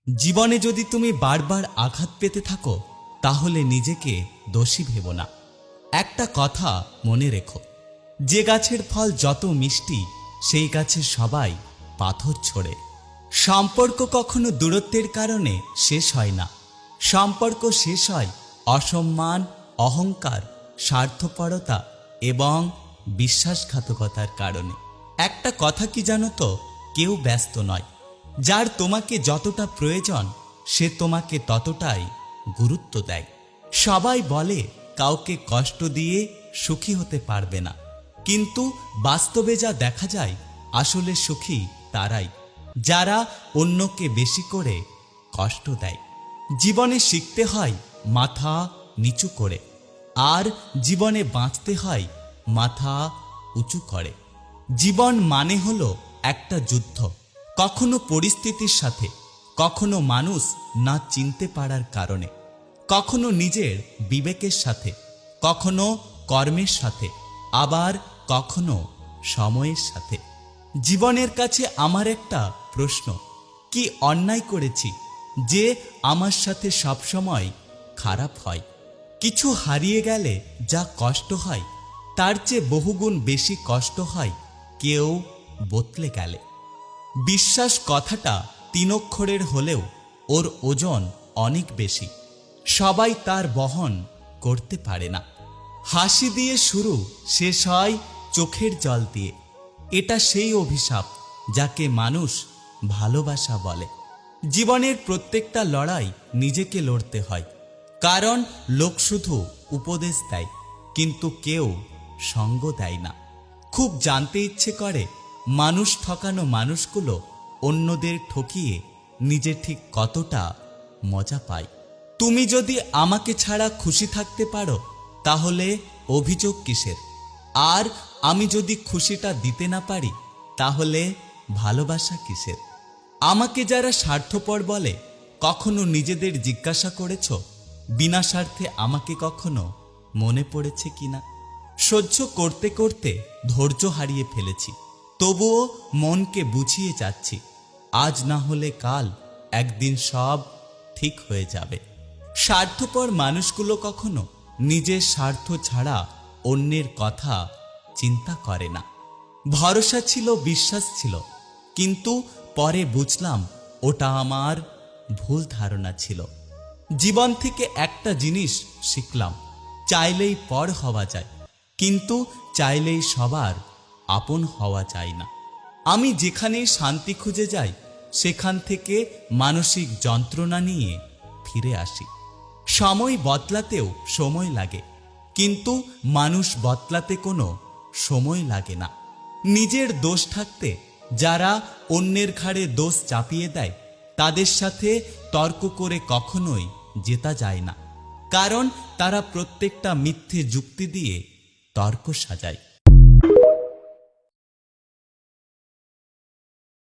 জীবনে যদি তুমি বারবার আঘাত পেতে থাকো তাহলে নিজেকে দোষী ভেবো না। একটা কথা মনে রেখো, যে গাছের ফল যত মিষ্টি সেই গাছে সবাই পাথর ছোড়ে। সম্পর্ক কখনো দূরত্বের কারণে শেষ হয় না। সম্পর্ক শেষ হয় অসম্মান, অহংকার, স্বার্থপরতা এবং বিশ্বাসঘাতকতার কারণে। একটা কথা কি জানো তো, কেউ ব্যস্ত নয়। যার তোমাকে যতটা প্রয়োজন সে তোমাকে ততটাই গুরুত্ব দেয়। সবাই বলে কাউকে কষ্ট দিয়ে সুখী হতে পারবে না, কিন্তু বাস্তবে যা দেখা যায় আসলে সুখী তারাই যারা অন্যকে বেশি করে কষ্ট দেয়। জীবনে শিখতে হয় মাথা নিচু করে, আর জীবনে বাঁচতে হয় মাথা উঁচু করে। জীবন মানে হলো একটা যুদ্ধ, কখনো পরিস্থিতির সাথে, কখনো মানুষ না চিনতে পারার কারণে, কখনো নিজের বিবেকের সাথে, কখনো কর্মের সাথে, আবার কখনো সময়ের সাথে। জীবনের কাছে আমার একটা প্রশ্ন, কি অন্যায় করেছি যে আমার সাথে সবসময় খারাপ হয়? কিছু হারিয়ে গেলে যা কষ্ট হয় তার চেয়ে বহুগুণ বেশি কষ্ট হয় কেউ বদলে গেলে। বিশ্বাস কথাটা 3 অক্ষরের হলেও ওর ওজন অনেক বেশি। সবাই তার বহন করতে পারে না। হাসি দিয়ে শুরু, শেষ হয় চোখের জল দিয়ে। এটা সেই অভিশাপ যাকে মানুষ ভালোবাসা বলে। জীবনের প্রত্যেকটা লড়াই নিজেকে লড়তে হয়, কারণ লোক শুধু উপদেশ দেয় কিন্তু কেউ সঙ্গ দেয় না। খুব জানতে ইচ্ছে করে মানুষ ঠকানো মানুষগুলো অন্যদের ঠকিয়ে নিজে ঠিক কতটা মজা পায়। তুমি যদি আমাকে ছাড়া খুশি থাকতে পারো তাহলে অভিযোগ কিসের? আর আমি যদি খুশিটা দিতে না পারি তাহলে ভালোবাসা কিসের? আমাকে যারা স্বার্থপর বলে, কখনো নিজেদের জিজ্ঞাসা করেছ বিনা স্বার্থে আমাকে কখনো মনে পড়েছে কিনা? সহ্য করতে করতে ধৈর্য হারিয়ে ফেলেছি, তবুও মনকে বুঝিয়ে যাচ্ছি, আজ না হলে কাল একদিন সব ঠিক হয়ে যাবে। স্বার্থপর মানুষগুলো কখনো নিজের স্বার্থ ছাড়া অন্যের কথা চিন্তা করে না। ভরসা ছিল, বিশ্বাস ছিল, কিন্তু পরে বুঝলাম ওটা আমার ভুল ধারণা ছিল। জীবন থেকে একটা জিনিস শিখলাম, চাইলেই পর হওয়া যায়, কিন্তু চাইলেই সবার আপন হওয়া যায় না। আমি যেখানেই শান্তি খুঁজে যাই সেখান থেকে মানসিক যন্ত্রণা নিয়ে ফিরে আসি। সময় বদলাতেও সময় লাগে, কিন্তু মানুষ বদলাতে কোনো সময় লাগে না। নিজের দোষ থাকতে যারা অন্যের ঘাড়ে দোষ চাপিয়ে দেয় তাদের সাথে তর্ক করে কখনোই জেতা যায় না, কারণ তারা প্রত্যেকটা মিথ্যে যুক্তি দিয়ে তর্ক সাজায়।